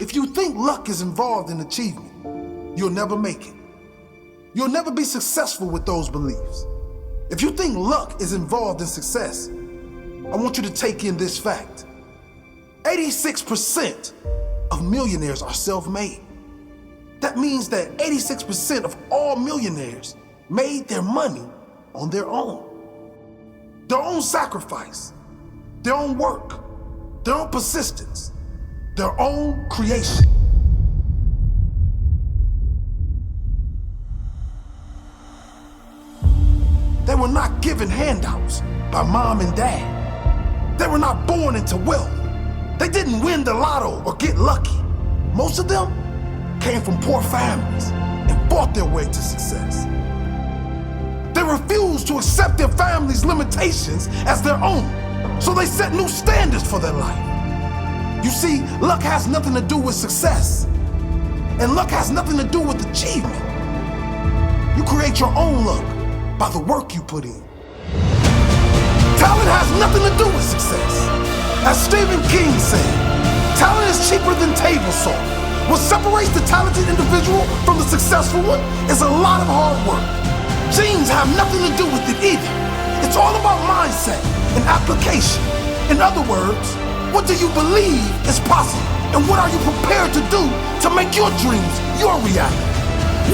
If you think luck is involved in achievement, you'll never make it. You'll never be successful with those beliefs. If you think luck is involved in success, I want you to take in this fact. 86% of millionaires are self-made. That means that 86% of all millionaires made their money on their own. Their own sacrifice, their own work, their own persistence, their own creation. They were not given handouts by mom and dad. They were not born into wealth. They didn't win the lotto or get lucky. Most of them came from poor families and fought their way to success. They refused to accept their family's limitations as their own, so they set new standards for their life. You see, luck has nothing to do with success, and luck has nothing to do with achievement. You create your own luck by the work you put in. Talent has nothing to do with success. As Stephen King said, talent is cheaper than table salt. What separates the talented individual from the successful one is a lot of hard work. Genes have nothing to do with it either. It's all about mindset and application. In other words, what do you believe is possible? And what are you prepared to do to make your dreams your reality?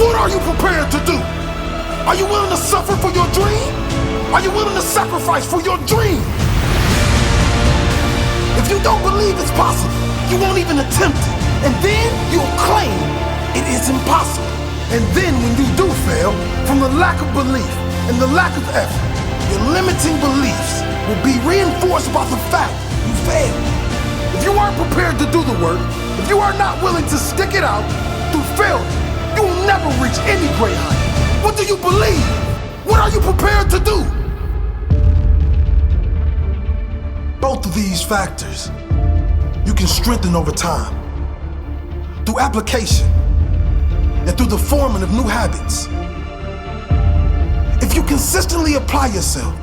What are you prepared to do? Are you willing to suffer for your dream? Are you willing to sacrifice for your dream? If you don't believe it's possible, you won't even attempt it. And then you'll claim it is impossible. And then when you do fail, from the lack of belief and the lack of effort, your limiting beliefs will be reinforced by the fact you failed. If you aren't prepared to do the work, if you are not willing to stick it out through failure, you will never reach any great height. What do you believe? What are you prepared to do? Both of these factors you can strengthen over time through application and through the forming of new habits. If you consistently apply yourself,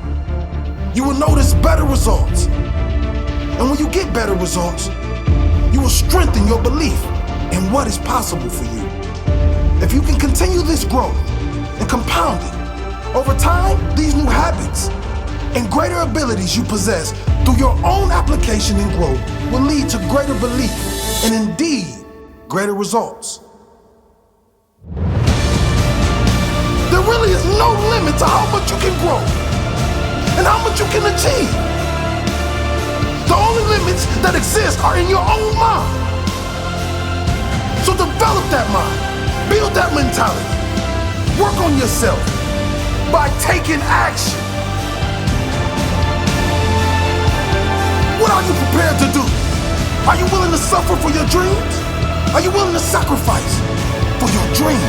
you will notice better results. And when you get better results, you will strengthen your belief in what is possible for you. If you can continue this growth and compound it, over time, these new habits and greater abilities you possess through your own application and growth will lead to greater belief and indeed greater results. There really is no limit to how much you can grow and how much you can achieve. The only limits that exist are in your own mind. So develop that mind, build that mentality, work on yourself by taking action. What are you prepared to do? Are you willing to suffer for your dreams? Are you willing to sacrifice for your dream?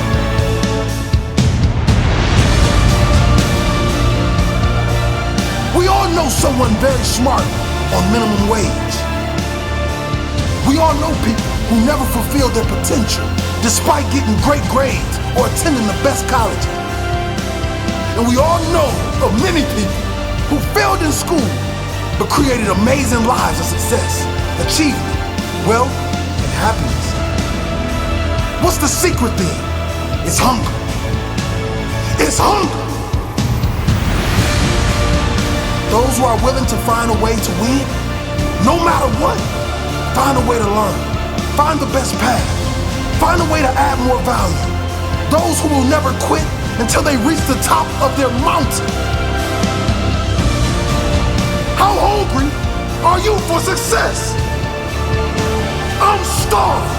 We all know someone very smart on minimum wage. We all know people who never fulfilled their potential despite getting great grades or attending the best colleges. And we all know of many people who failed in school but created amazing lives of success, achievement, wealth, and happiness. What's the secret then? It's hunger. It's hunger. Those who are willing to find a way to win, no matter what, find a way to learn, find the best path, find a way to add more value. Those who will never quit until they reach the top of their mountain. How hungry are you for success? I'm starved.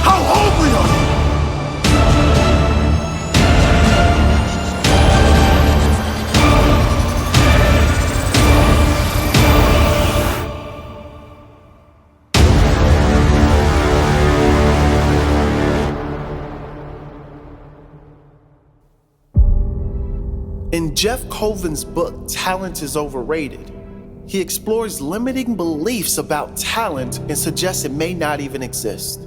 How hungry are you? In Jeff Colvin's book, Talent is Overrated, he explores limiting beliefs about talent and suggests it may not even exist.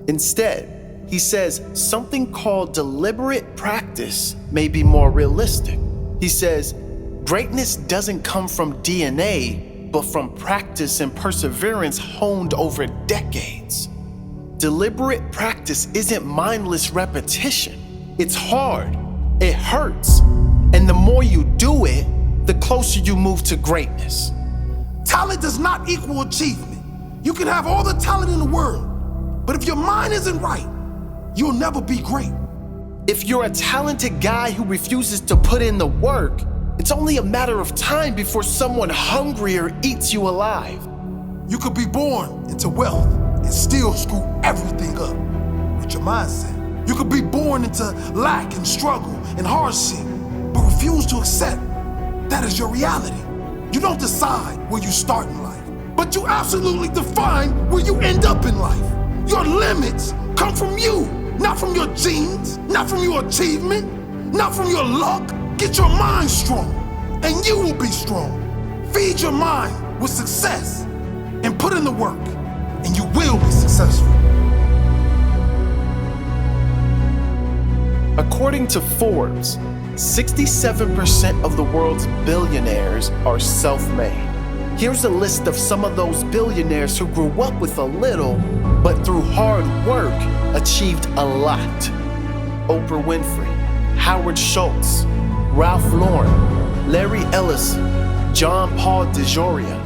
Instead, he says something called deliberate practice may be more realistic. He says, greatness doesn't come from DNA, but from practice and perseverance honed over decades. Deliberate practice isn't mindless repetition. It's hard, it hurts, and the more you do it, the closer you move to greatness. Talent does not equal achievement. You can have all the talent in the world, but if your mind isn't right, you'll never be great. If you're a talented guy who refuses to put in the work, it's only a matter of time before someone hungrier eats you alive. You could be born into wealth and still screw everything up with your mindset. You could be born into lack and struggle and hardship, but refuse to accept that as your reality. You don't decide where you start in life, but you absolutely define where you end up in life. Your limits come from you, not from your genes, not from your achievement, not from your luck. Get your mind strong, and you will be strong. Feed your mind with success, and put in the work, and you will be successful. According to Forbes, 67% of the world's billionaires are self-made. Here's a list of some of those billionaires who grew up with a little, but through hard work, achieved a lot. Oprah Winfrey, Howard Schultz, Ralph Lauren, Larry Ellison, John Paul DeJoria,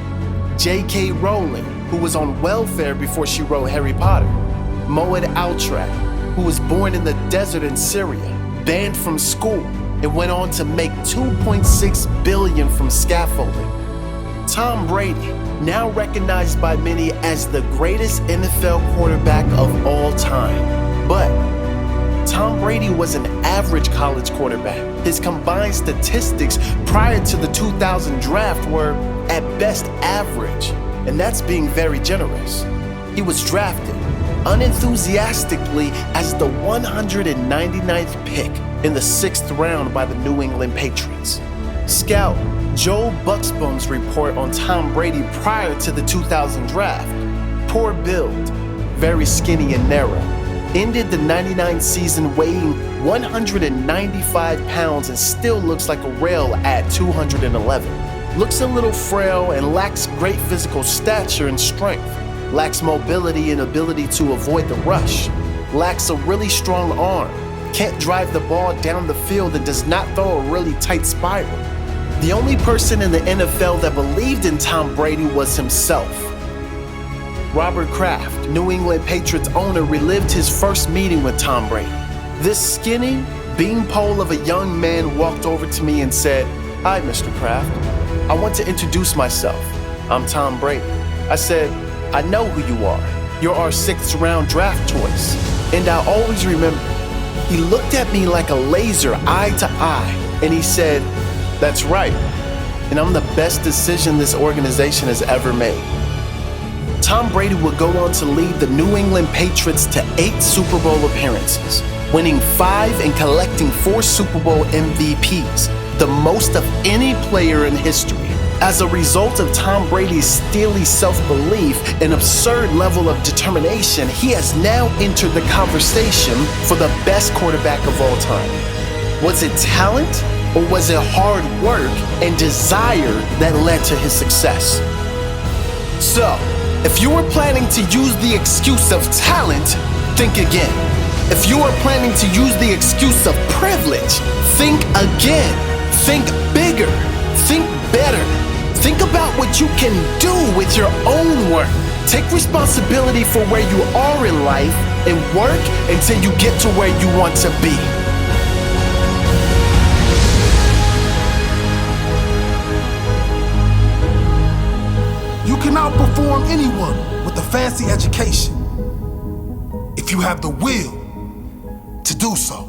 J.K. Rowling, who was on welfare before she wrote Harry Potter, Moed Altrad, who was born in the desert in Syria, banned from school, and went on to make $2.6 billion from scaffolding. Tom Brady, now recognized by many as the greatest NFL quarterback of all time. But Tom Brady was an average college quarterback. His combined statistics prior to the 2000 draft were, at best, average, and that's being very generous. He was drafted unenthusiastically as the 199th pick in the 6th round by the New England Patriots. Scout Joe Buxbaum's report on Tom Brady prior to the 2000 draft: poor build, very skinny and narrow. Ended the 99 season weighing 195 pounds and still looks like a rail at 211. Looks a little frail and lacks great physical stature and strength. Lacks mobility and ability to avoid the rush. Lacks a really strong arm. Can't drive the ball down the field and does not throw a really tight spiral. The only person in the NFL that believed in Tom Brady was himself. Robert Kraft, New England Patriots owner, relived his first meeting with Tom Brady. This skinny beanpole of a young man walked over to me and said, "Hi, Mr. Kraft. I want to introduce myself. I'm Tom Brady." I said, "I know who you are. You're our 6th round draft choice." And I always remember, he looked at me like a laser, eye to eye, and he said, "That's right. And I'm the best decision this organization has ever made." Tom Brady would go on to lead the New England Patriots to 8 Super Bowl appearances, winning 5 and collecting 4 Super Bowl MVPs, the most of any player in history. As a result of Tom Brady's steely self-belief and absurd level of determination, he has now entered the conversation for the best quarterback of all time. Was it talent, or was it hard work and desire that led to his success? So, if you were planning to use the excuse of talent, think again. If you are planning to use the excuse of privilege, think again. Think bigger. Think better. Think about what you can do with your own work. Take responsibility for where you are in life and work until you get to where you want to be. You can outperform anyone with a fancy education if you have the will to do so.